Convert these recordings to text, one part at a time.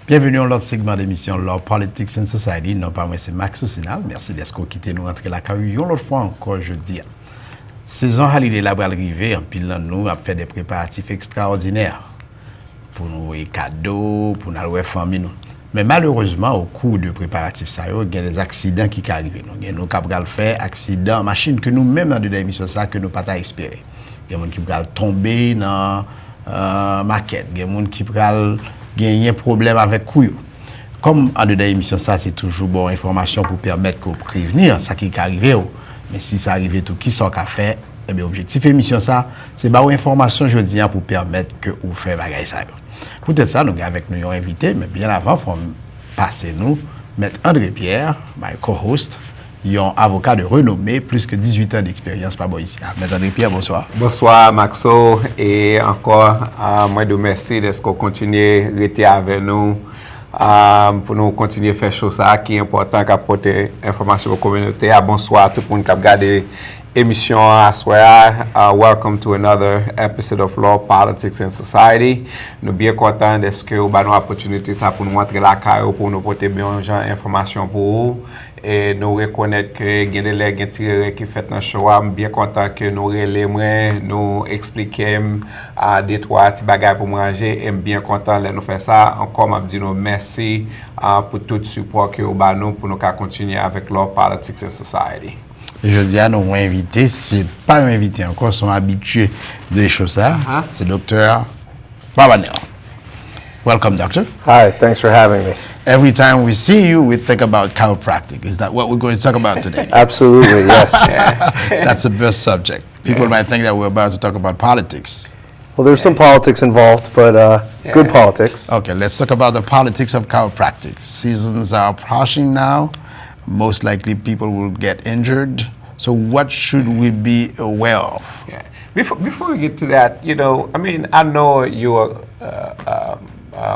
Bienvenue à l'autre segment d'émission Law, Politics and Society. Non pas moi, c'est Max Osinal. Merci d'être quitté nous rentrer la carrière. L'autre fois encore, je dis. Saison holiday là va arriver, en pile nous a fait des préparatifs extraordinaires pour nous les cadeaux, pour nous les familles nous. Mais malheureusement au cours de préparatifs ça il y a des accidents qui arrivent. Nous capable faire accident machine que nous même dans de l'émission ça que nous pas espérer. Il y a des gens qui vont tomber dans maquette, il y a des gens qui vont gagner problème avec couille. Comme en de l'émission ça c'est toujours bonne information pour permettre qu'on prévenir ça qui arrive. Mais si ça arrive tout qui sont qu'à faire, eh bien objectif émission ça, c'est bah information je dis pour permettre que vous fait bagaille ça. Peut-être ça nous avec nous invité, mais bien avant faut passer nous Maître André Pierre, my co-host, un avocat de renommée, plus que 18 ans d'expérience par bon ici. Maître André Pierre, bonsoir. Bonsoir Maxo et encore moi de merci de ce qu'on continue à rester avec nous. Pour nous continuer à faire chose ça qui est important qu'apporter information aux communautés. Bonsoir à tout le monde qui a regardé l'émission à soir. Welcome to another episode of Law, Politics and Society. Nous bien contents de ce que vous avez l'opportunité ça pour nous entrer la carrière pour nous porter bien information pour vous et nous reconnaître que il y a des gens qui fait dans show. Bien content que nous relèvons, nous expliquer des trois petits bagages pour manger et bien content de nous faire ça. Encore m'a dit nous merci pour tout le support que vous avez nous pour nous continuer avec Law, Politics and Society. Et je dis à nos invités, c'est pas un invité encore, sont habitués des choses ça. C'est Dr. Barbanel. Welcome, doctor. Hi, thanks for having me. Every time we see you, we think about chiropractic. Is that what we're going to talk about today? Absolutely, yes. That's the best subject. People might think that we're about to talk about politics. Well, there's some politics involved, but good politics. Okay, let's talk about the politics of chiropractic. Seasons are approaching now. Most likely people will get injured. So what should we be aware of? Yeah. Before we get to that, you know, I mean, I know you are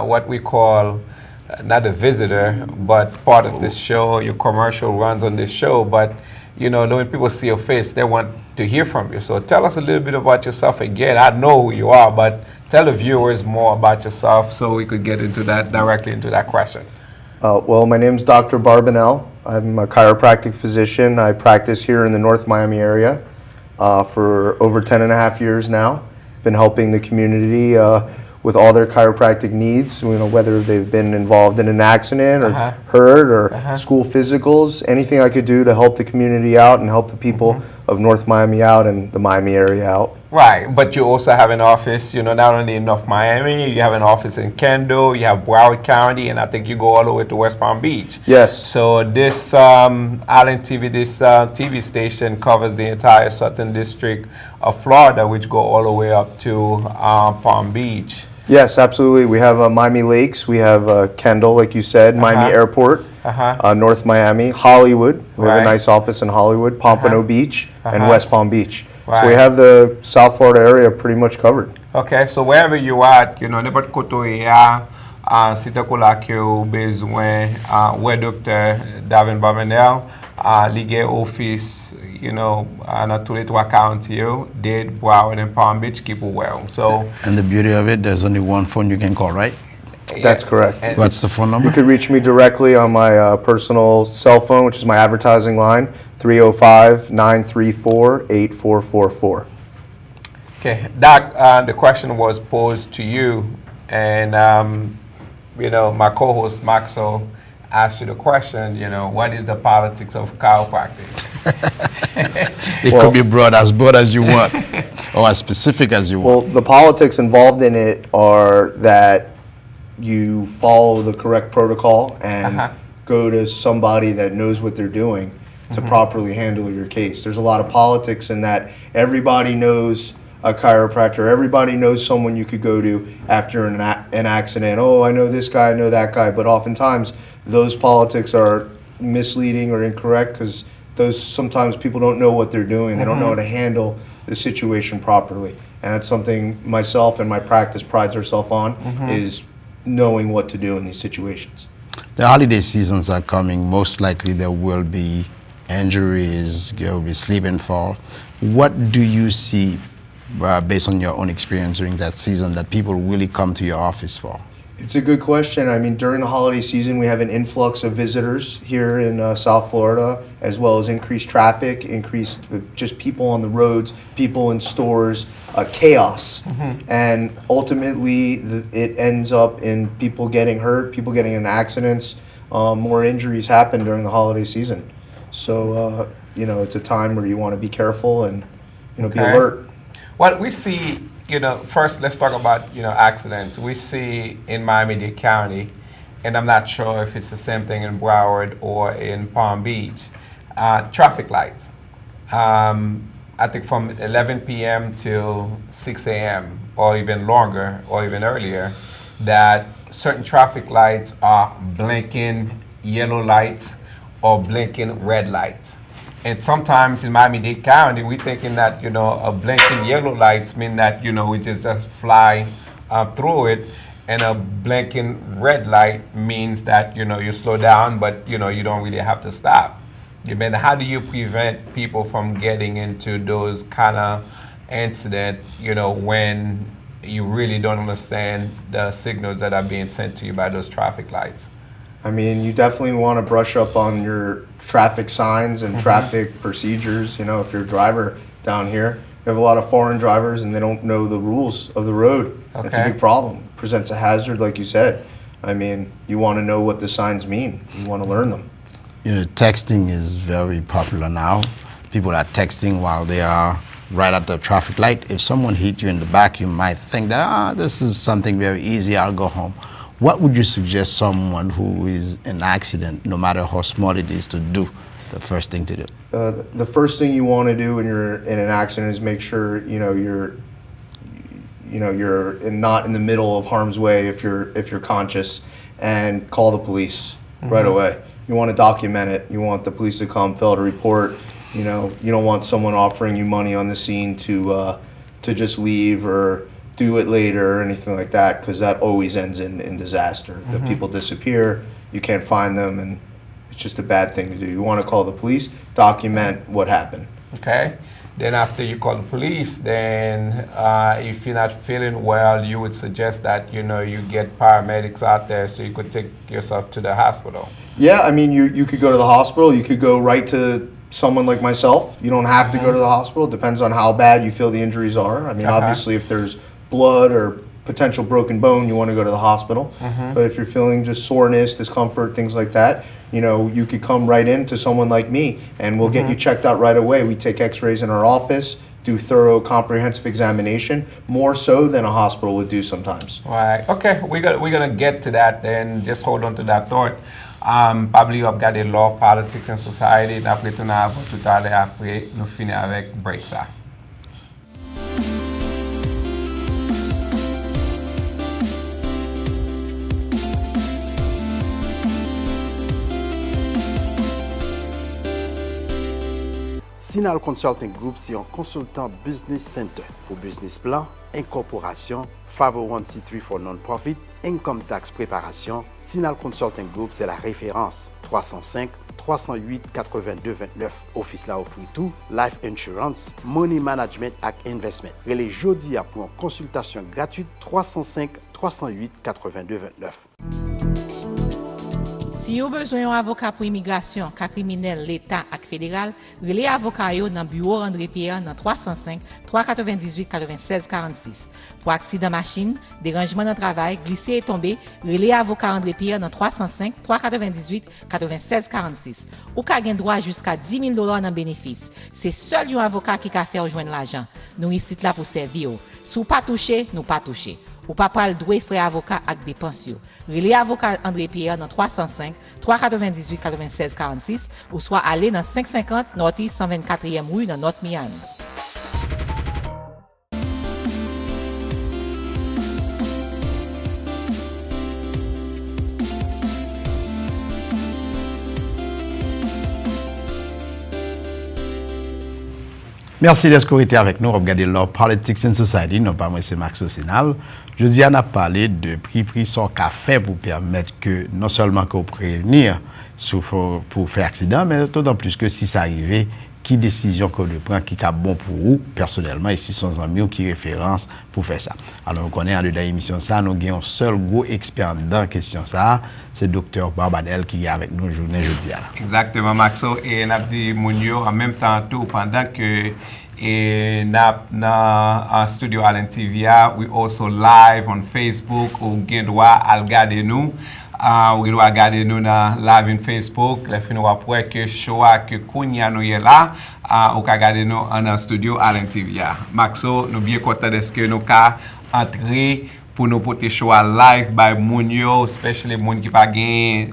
what we call not a visitor, but part of this show. Your commercial runs on this show, but you know, when people see your face, they want to hear from you. So tell us a little bit about yourself again. I know who you are, but tell the viewers more about yourself so we could get into that directly into that question. Well, my name's Dr. Barbanel. I'm a chiropractic physician. I practice here in the North Miami area for over 10 and a half years now. Been helping the community with all their chiropractic needs, you know, whether they've been involved in an accident or hurt or school physicals, anything I could do to help the community out and help the people of North Miami out and the Miami area out. Right, but you also have an office, you know, not only in North Miami, you have an office in Kendall, you have Broward County, and I think you go all the way to West Palm Beach. Yes. So this Island TV, this TV station covers the entire southern district of Florida, which go all the way up to Palm Beach. Yes, absolutely. We have Miami Lakes, we have Kendall, like you said, Miami Airport, North Miami, Hollywood. We have a nice office in Hollywood, Pompano Beach, and West Palm Beach. So we have the South Florida area pretty much covered. Okay, so wherever you are, you know, n'importe koto ya, si te kola ke ou bezwen, where Dr. Davin Barbanel, lige office, you know, dans tous les trois counties, Dade, Broward, and Palm Beach, keep well. So, and the beauty of it, there's only one phone you can call, right? That's correct. What's the phone number? You could reach me directly on my personal cell phone, which is my advertising line, 305-934-8444. Okay, Doc, the question was posed to you, and you know, my co-host Maxo asked you the question, you know, what is the politics of chiropractic? It could be broad as you want, or as specific as you want. Well, the politics involved in it are that you follow the correct protocol and go to somebody that knows what they're doing to properly handle your case. There's a lot of politics in that. Everybody knows a chiropractor. Everybody knows someone you could go to after an accident. Oh, I know this guy, I know that guy. But oftentimes, those politics are misleading or incorrect because sometimes people don't know what they're doing. They don't know how to handle the situation properly. And that's something myself and my practice prides ourselves on, is knowing what to do in these situations. The holiday seasons are coming. Most likely there will be injuries, there will be slip and fall. What do you see based on your own experience during that season that people really come to your office for? It's a good question. I mean, during the holiday season, we have an influx of visitors here in South Florida, as well as increased traffic, increased just people on the roads, people in stores, chaos. And ultimately, it ends up in people getting hurt, people getting in accidents. More injuries happen during the holiday season. So, it's a time where you want to be careful and, be alert. Well, we see, first let's talk about, accidents. We see in Miami-Dade County, and I'm not sure if it's the same thing in Broward or in Palm Beach, traffic lights. I think from 11 p.m. till 6 a.m. or even longer or even earlier, that certain traffic lights are blinking yellow lights or blinking red lights. And sometimes in Miami-Dade County, we're thinking that, a blinking yellow lights mean that, we just fly through it. And a blinking red light means that, you slow down, but, you don't really have to stop. How do you prevent people from getting into those kind of incidents, when you really don't understand the signals that are being sent to you by those traffic lights? I mean, you definitely want to brush up on your traffic signs and traffic procedures. If you're a driver down here, you have a lot of foreign drivers and they don't know the rules of the road. Okay. It's a big problem. Presents a hazard, like you said. I mean, you want to know what the signs mean. You want to learn them. Texting is very popular now. People are texting while they are right at the traffic light. If someone hit you in the back, you might think that, this is something very easy, I'll go home. What would you suggest someone who is in an accident, no matter how small it is, to do? The first thing to do. The first thing you want to do when you're in an accident is make sure you're not in the middle of harm's way if you're conscious, and call the police right away. You want to document it. You want the police to come, fill out a report. You don't want someone offering you money on the scene to just leave or do it later or anything like that, because that always ends in disaster. The people disappear, you can't find them, and it's just a bad thing to do. You want to call the police, document what happened. Okay. Then after you call the police, then if you're not feeling well, you would suggest that you get paramedics out there so you could take yourself to the hospital. Yeah, I mean, you could go to the hospital. You could go right to someone like myself. You don't have to go to the hospital. It depends on how bad you feel the injuries are. I mean, obviously, if there's blood or potential broken bone, you want to go to the hospital. But if you're feeling just soreness, discomfort, things like that, you could come right in to someone like me, and we'll get you checked out right away. We take x-rays in our office, do thorough comprehensive examination, more so than a hospital would do sometimes. Right. Okay, we're gonna get to that then. Just hold on to that thought. Probably I've got the law, politics and society. D'après tout n'a tout à l'heure après, nous finissons avec break ça. Sinal Consulting Group, c'est un consultant business center pour business plan, incorporation, 501c3 for non-profit, income tax préparation. Sinal Consulting Group, c'est la référence. 305 308 82 29. Office là offre tout, life insurance, money management et investment. Relais jodi pour une consultation gratuite 305 308 82 29. Si vous avez besoin d'un avocat pour immigration, cas criminel, l'État et fédéral, relais avocat dans le bureau André Pierre dans 305 398 96 46. Pour accident machine, dérangement dans le travail, glisser et tomber, relais avocat André Pierre dans 305 398 96 46. Ou ka gen droit jusqu'à $10,000 dans bénéfice. C'est seul un avocat qui a fait joindre l'argent. Nous ici là pour servir. Si vous pas touché, nous pas touché. Ou pas pral doué frais avocat avec dépenses. Relais avocat André Pierre dans 305 398 96 46 ou soit aller dans 550 Northeast 124e rue dans North Miami. Merci d'être été avec nous. Regardez Law, Politics and Society. Non pas moi, c'est Max Osinal. Je dis, on a parlé de prix son café pour permettre que non seulement qu'on prévenir pour faire accident, mais d'autant plus que si ça arrivait, qui décision qu'on prend, qui est bon pour vous, personnellement, et si son ami ou qui référence pour faire ça. Alors, nous connaissons en dedans l'émission ça, nous avons un seul gros expert dans la question ça, c'est le docteur Barbanel qui est avec nous journée jeudi. Exactement, Maxo, et nous avons dit, Mounio, en même temps, tout, pendant que et dans studio Allen TV, we also live on Facebook, ou gen droit à regarder nous. Ou doit regarder nous dans live on Facebook, les fins après que show que Kounia nous est là, ou ka regarder nous en studio Allen TV. Maxo, nous bien content de ce que nous ka entrer pour nous porter show live by Mounio, especially moun qui pas gain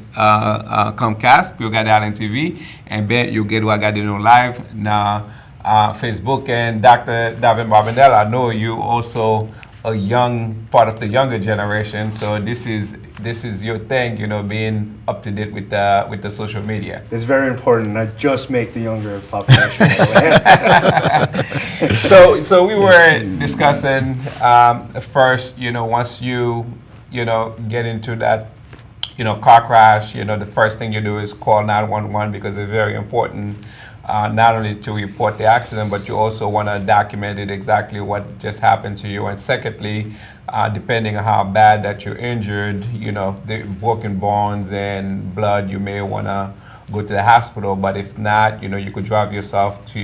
Comcast pour regarder Allen TV, et ben you get regarder nous live dans Facebook. And Dr. Davin Barbandel, I know you also a young part of the younger generation, so this is your thing, you know, being up to date with the social media. It's very important. I just make the younger population. So we were discussing first, you know, once you know get into that, you know, car crash, you know, the first thing you do is call 911 because it's very important. Not only to report the accident, but you also want to document it exactly what just happened to you. And secondly, depending on how bad that you're injured, you know, the broken bones and blood, you may want to go to the hospital. But if not, you know, you could drive yourself to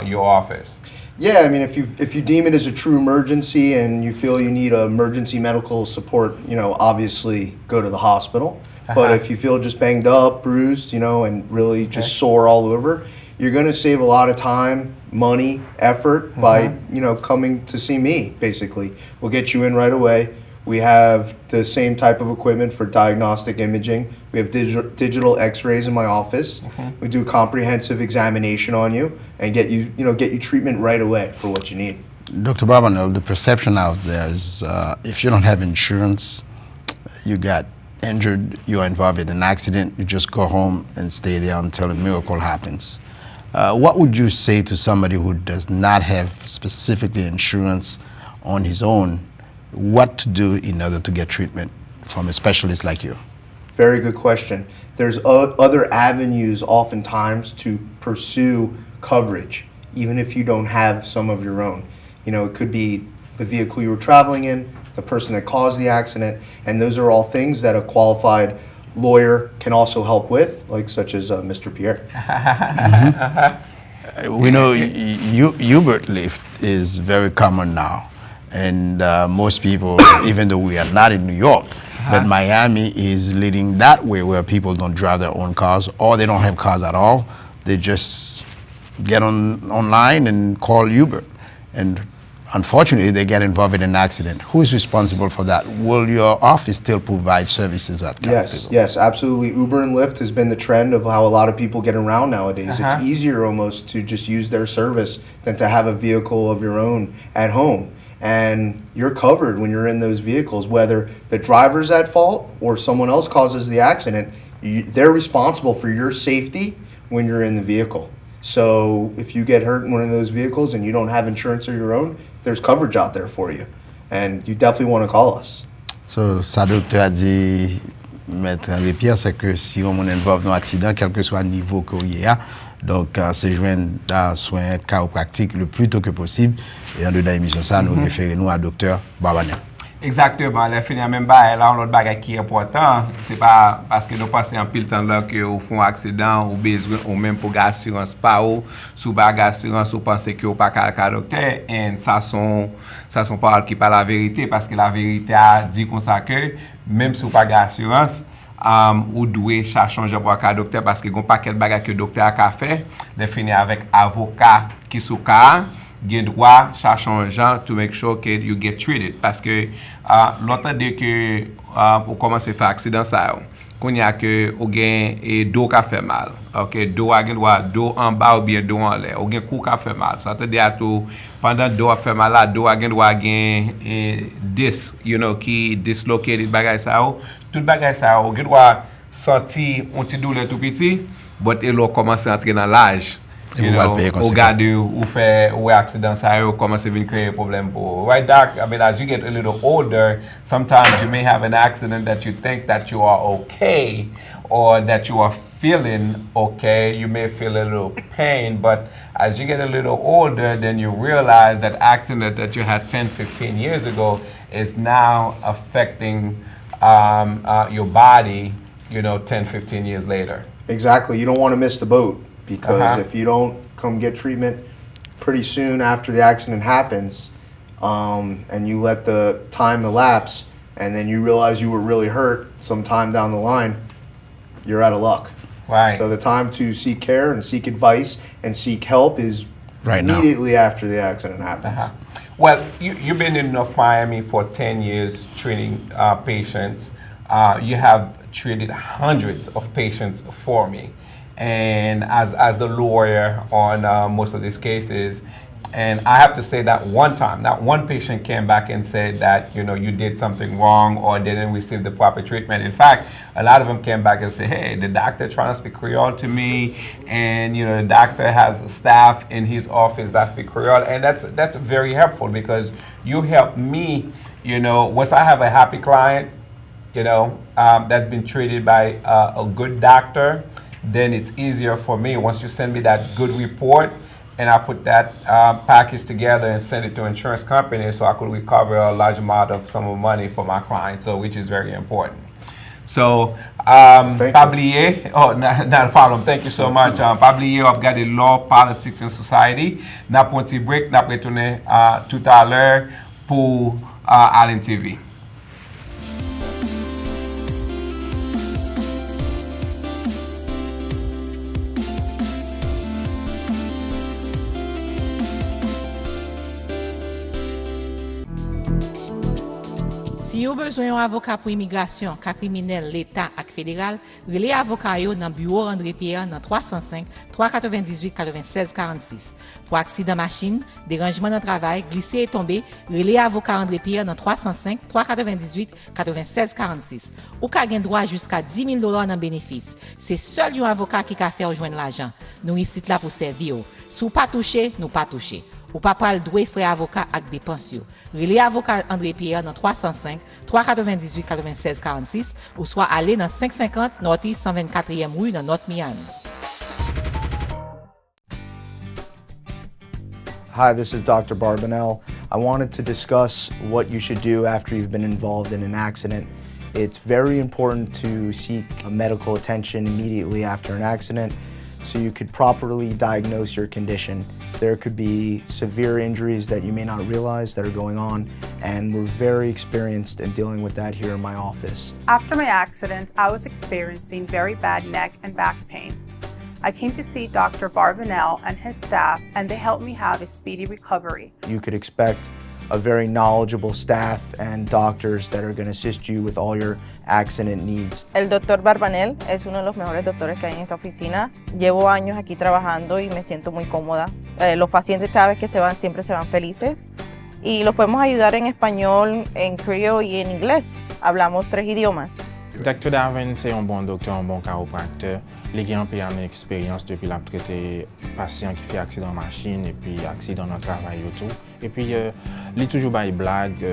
your office. Yeah, I mean, if you deem it as a true emergency and you feel you need emergency medical support, you know, obviously go to the hospital. But if you feel just banged up, bruised, you know, and really just sore all over, you're going to save a lot of time, money, effort by, you know, coming to see me, basically. We'll get you in right away. We have the same type of equipment for diagnostic imaging. We have digital x-rays in my office. We do comprehensive examination on you and get you treatment right away for what you need. Dr. Barbanel, the perception out there is if you don't have insurance, you got injured, you're involved in an accident, you just go home and stay there until a miracle happens. What would you say to somebody who does not have specifically insurance on his own, what to do in order to get treatment from a specialist like you? Very good question. There's other avenues oftentimes to pursue coverage, even if you don't have some of your own. You know, it could be the vehicle you were traveling in, the person that caused the accident, and those are all things that a qualified lawyer can also help with, like such as Mr. Pierre. We know Uber Lyft is very common now, and most people, even though we are not in New York, but Miami is leading that way where people don't drive their own cars or they don't have cars at all. They just get online and call Uber, and unfortunately, they get involved in an accident. Who is responsible for that? Will your office still provide services to that kind of people? Yes, absolutely. Uber and Lyft has been the trend of how a lot of people get around nowadays. It's easier almost to just use their service than to have a vehicle of your own at home. And you're covered when you're in those vehicles, whether the driver's at fault or someone else causes the accident. They're responsible for your safety when you're in the vehicle. So if you get hurt in one of those vehicles and you don't have insurance of your own, there's coverage out there for you. And you definitely want to call us. So, ça docteur a dit, Maître LPS, c'est que si on est involvé dans un accident, quel que soit le niveau qu'il y a, donc c'est joindre dans soins chiropratiques le plus tôt que possible. Et en dedans l'émission, ça, nous référons à docteur Barbanel. Exactement, les fins même pas là l'autre bagage qui est important, c'est pas parce que nous passons un pile temps là que au fond accident ou besoin ou même pour assurance pas ou sous bagage assurance ou penser que ou pas ka docteur et ça sont paroles qui pas la vérité parce que la vérité a dit comme ça que même si ou pas assurance ou doit changer pour un docteur parce que gon paquet bagage que docteur a fait, les finir avec avocat qui sous cas gain droit chercher un gens to make sure que you get treated parce que l'autre dit que pour commencer faire accident ça qu'on y a que au gain et dos qui fait mal. OK, dos a gain droit dos en bas ou bien dos en l'air. Au gain cou qui fait mal. Ça te dit à tout pendant dos a fait mal là, dos a gain droit gain disc, you know, qui dislocated bagay ça tout bagay ça au gain droit sentir un petit douleur tout petit, but il a commencé à entrer dans l'âge. You know, ou gade ou fait ou accident ça yo commence à venir créer problème pour. Right, Doc? I mean, as you get a little older, sometimes you may have an accident that you think that you are okay or that you are feeling okay. You may feel a little pain, but as you get a little older, then you realize that accident that you had 10, 15 years ago is now affecting your body, you know, 10, 15 years later. Exactly. You don't want to miss the boat. Because if you don't come get treatment pretty soon after the accident happens, and you let the time elapse, and then you realize you were really hurt sometime down the line, you're out of luck. Right. So the time to seek care and seek advice and seek help is immediately after the accident happens. Well, you've been in North Miami for 10 years treating patients. You have treated hundreds of patients for me. And as the lawyer on most of these cases, and I have to say that one time, not one patient came back and said that, you know, you did something wrong or didn't receive the proper treatment. In fact, a lot of them came back and said, hey, the doctor trying to speak Creole to me, and you know, the doctor has staff in his office that speak Creole, and that's very helpful because you help me, you know, once I have a happy client, you know, that's been treated by a good doctor, then it's easier for me. Once you send me that good report and I put that package together and send it to an insurance company so I could recover a large amount of some money for my client, so which is very important. So, Pablier, not a problem. Thank you so much. Pablier, I've got the law, politics, and society. N'a pas un petit break, n'a pas retourné tout à l'heure pour Allen TV. Si vous avez besoin d'un avocat pour immigration, cas criminel, l'État et fédéral, relais avocat dans le bureau André Pierre dans 305 398 96 46. Pour accident machine, dérangement dans le travail, glisser et tomber, relais avocat André Pierre dans 305 398 96 46. Ou ka gen droit jusqu'à $10,000 dans bénéfice. C'est seul un avocat qui a fait rejoindre l'argent. Nous ici là pour servir. Si vous pas touché, nous pas touché. Ou pas le droit frais avocat avec dépenses. Relais avocat André Pierre dans 305 398 96 46 ou soit aller dans 550 Northeast 124e rue dans North Miami. Hi, this is Dr. Barbanel. I wanted to discuss what you should do after you've been involved in an accident. It's very important to seek medical attention immediately after an accident so you could properly diagnose your condition. There could be severe injuries that you may not realize that are going on, and we're very experienced in dealing with that here in my office. After my accident, I was experiencing very bad neck and back pain. I came to see Dr. Barbanel and his staff, and they helped me have a speedy recovery. You could expect a very knowledgeable staff and doctors that are going to assist you with all your accident needs. El doctor Barbanel es uno de los mejores doctores que hay en esta oficina. Llevo años aquí trabajando y me siento muy cómoda. Los pacientes cada vez que se van siempre se van felices y los podemos ayudar en español, en creole y en inglés. Hablamos 3 idiomas. Dr. Davin, c'est un bon docteur, un bon chiropracteur. Il a un peu d'expérience depuis la traité patient qui fait accident machine et puis accident dans le travail et tout. Et puis, il toujours des blagues,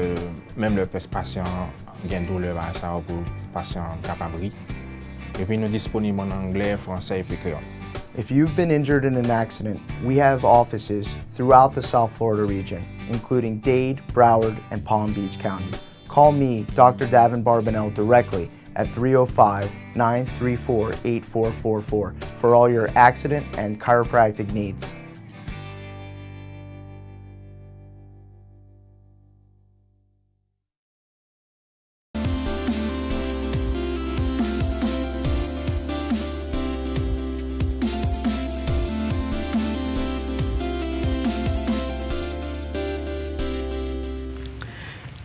même le patient a une douleur à ça pour le patient capable. Et puis, nous disponibles en anglais, français et puis créole. If you've been injured in an accident, we have offices throughout the South Florida region, including Dade, Broward, and Palm Beach counties. Call me, Dr. Davin Barbanel, directly at 305-934-8444 for all your accident and chiropractic needs.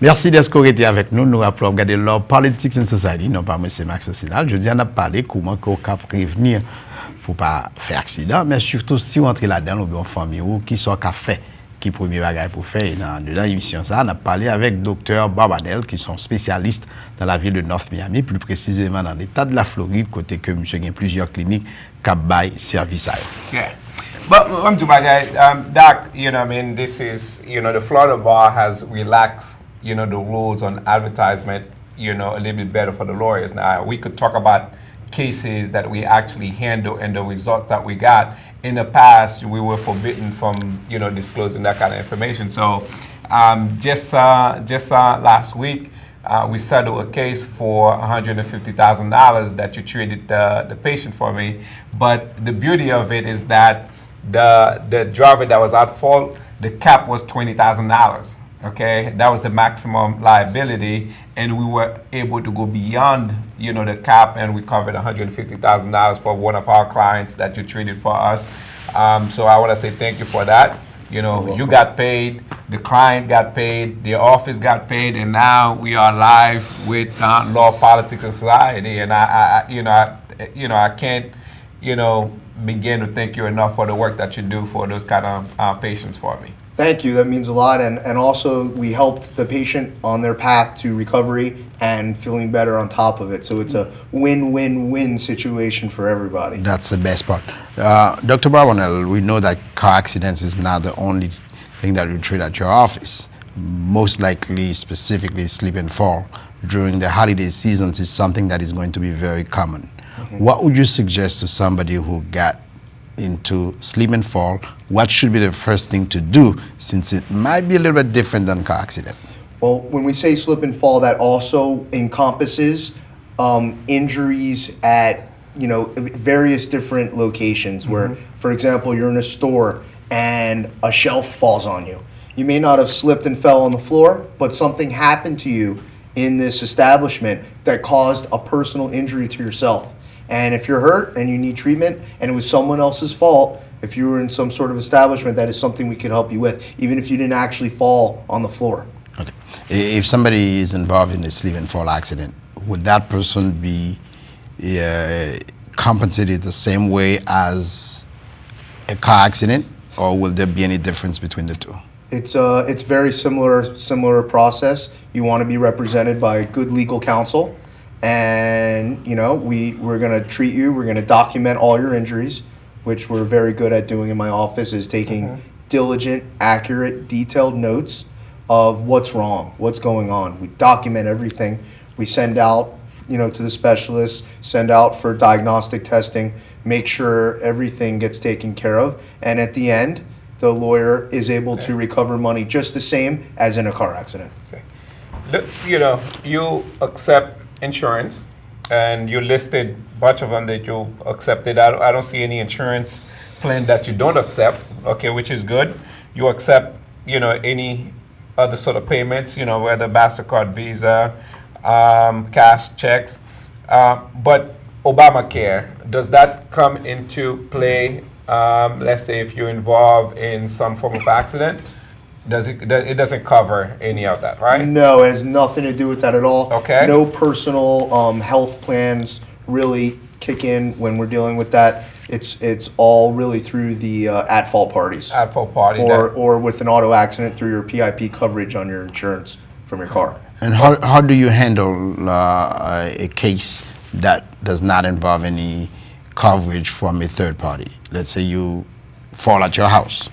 Merci d'être été avec nous. Nous rappelons regarder leur Politics and Society, non pas M. Max Osinal. Je dis, on a parlé comment qu'on peut prévenir pour pas faire accident, mais surtout si on entre là-dedans, on a une famille ou qui soit qu'a fait, qui premier bagage pour faire. Dans l'émission ça, on a parlé avec Dr. Barbanel, qui sont spécialistes dans la ville de North Miami, plus précisément dans l'état de la Floride, côté que monsieur a plusieurs cliniques qui baillent service à eux. Yeah. But I'm too bad, Doc. I mean, this is, the Florida bar has relaxed, the rules on advertisement, a little bit better for the lawyers. Now, we could talk about cases that we actually handle and the result that we got. In the past, we were forbidden from, disclosing that kind of information. So, just last week, we settled a case for $150,000 that you treated the patient for me. But the beauty of it is that the driver that was at fault, the cap was $20,000. Okay, that was the maximum liability, and we were able to go beyond, the cap, and we covered $150,000 for one of our clients that you treated for us. So I want to say thank you for that. You got paid, the client got paid, the office got paid, and now we are live with Law, Politics, and Society. And I can't, begin to thank you enough for the work that you do for those kind of patients for me. Thank you. That means a lot. And also, we helped the patient on their path to recovery and feeling better on top of it. So it's a win-win-win situation for everybody. That's the best part. Dr. Barbanel, we know that car accidents is not the only thing that you treat at your office. Most likely, specifically, slip and fall during the holiday seasons is something that is going to be very common. What would you suggest to somebody who got into slip and fall? What should be the first thing to do, since it might be a little bit different than car accident? Well, when we say slip and fall, that also encompasses injuries at various different locations. Where, for example, you're in a store and a shelf falls on you. You may not have slipped and fell on the floor, but something happened to you in this establishment that caused a personal injury to yourself. And if you're hurt and you need treatment and it was someone else's fault, if you were in some sort of establishment, that is something we could help you with, even if you didn't actually fall on the floor. Okay. If somebody is involved in a slip and fall accident, would that person be compensated the same way as a car accident, or will there be any difference between the two? It's very similar process. You want to be represented by good legal counsel. And we're going to treat you, we're going to document all your injuries, which we're very good at doing in my office, is taking diligent, accurate, detailed notes of what's wrong, what's going on. We document everything. We send out, to the specialists, send out for diagnostic testing, make sure everything gets taken care of. And at the end, the lawyer is able to recover money just the same as in a car accident. Okay. Look, you accept insurance, and you listed a bunch of them that you accepted. I don't see any insurance plan that you don't accept, okay, which is good. You accept, any other sort of payments, whether MasterCard, Visa, cash, checks. But Obamacare, does that come into play, let's say if you're involved in some form of accident? It doesn't cover any of that, right? No, it has nothing to do with that at all. Okay. No personal health plans really kick in when we're dealing with that. It's all really through the at-fault parties. At-fault party. Or with an auto accident through your PIP coverage on your insurance from your car. And how do you handle a case that does not involve any coverage from a third party? Let's say you fall at your house.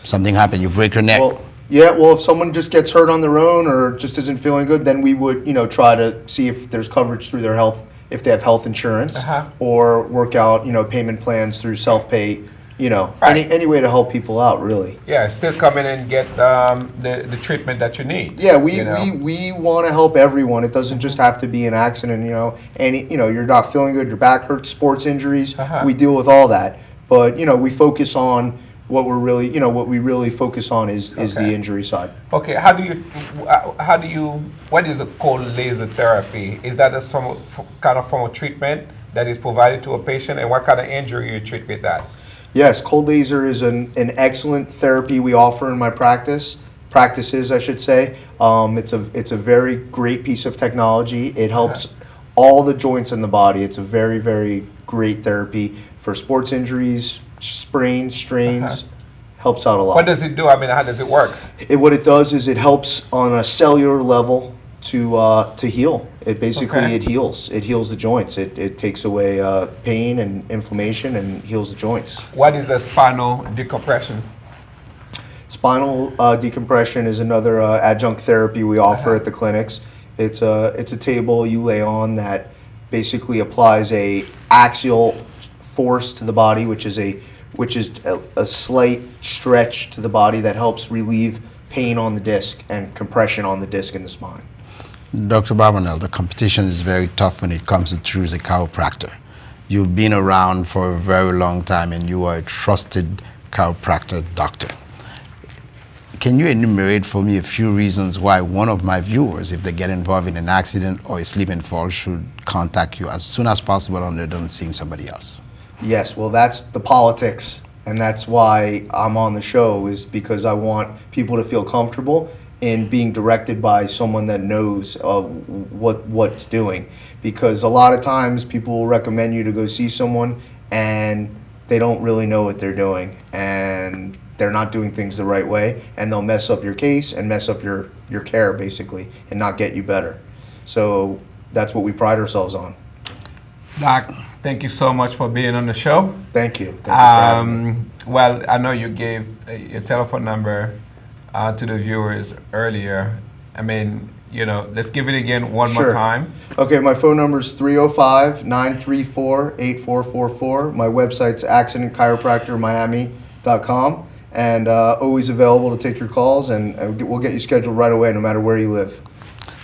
Something happened, you break your neck. Well, if someone just gets hurt on their own or just isn't feeling good, then we would, try to see if there's coverage through their health, if they have health insurance, or work out, payment plans through self-pay, Right. any way to help people out, really. Yeah, still come in and get the treatment that you need. Yeah, we want to help everyone. It doesn't just have to be an accident, and you're not feeling good, your back hurts, sports injuries, we deal with all that. But, we focus on what we really focus on is the injury side. Okay, what is a cold laser therapy? Is that some kind of form of treatment that is provided to a patient, and what kind of injury you treat with that? Yes, cold laser is an excellent therapy we offer in my practices, I should say. It's a very great piece of technology. It helps all the joints in the body. It's a very, very great therapy for sports injuries, sprains, strains, helps out a lot. What does it do? I mean, how does it work? What it does is it helps on a cellular level to heal. It basically Okay. it heals. It heals the joints. It takes away pain and inflammation and heals the joints. What is a spinal decompression? Spinal decompression is another adjunct therapy we offer at the clinics. It's a table you lay on that basically applies a axial force to the body, which is a slight stretch to the body that helps relieve pain on the disc and compression on the disc in the spine. Dr. Barbanel, the competition is very tough when it comes to choose a chiropractor. You've been around for a very long time and you are a trusted chiropractor doctor. Can you enumerate for me a few reasons why one of my viewers, if they get involved in an accident or a slip and fall, should contact you as soon as possible other than seeing somebody else? Yes, well, that's the politics, and that's why I'm on the show, is because I want people to feel comfortable in being directed by someone that knows what's doing. Because a lot of times people will recommend you to go see someone and they don't really know what they're doing, and they're not doing things the right way, and they'll mess up your case and mess up your care, basically, and not get you better. So that's what we pride ourselves on. Doc, thank you so much for being on the show. Thank you. Thank you for having me. Well, I know you gave your telephone number to the viewers earlier. I mean, you know, let's give it again one more time. Okay, my phone number is 305-934-8444. My website's accidentchiropractormiami.com. And always available to take your calls, and we'll get you scheduled right away, no matter where you live.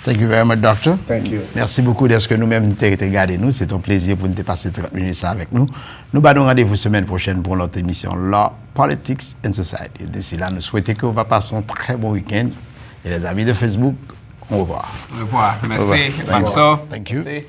Thank you very much, doctor. Thank you. Merci beaucoup de ce que nous-mêmes nous t'avons regardé nous. C'est un plaisir pour nous de passer 30 minutes avec nous. Nous allons rendez-vous semaine prochaine pour notre émission Law, Politics and Society. D'ici là, nous souhaitons que vous passez un très bon week-end. Et les amis de Facebook, au revoir. Au revoir. Merci. Au revoir. Maxo. Thank you. Merci.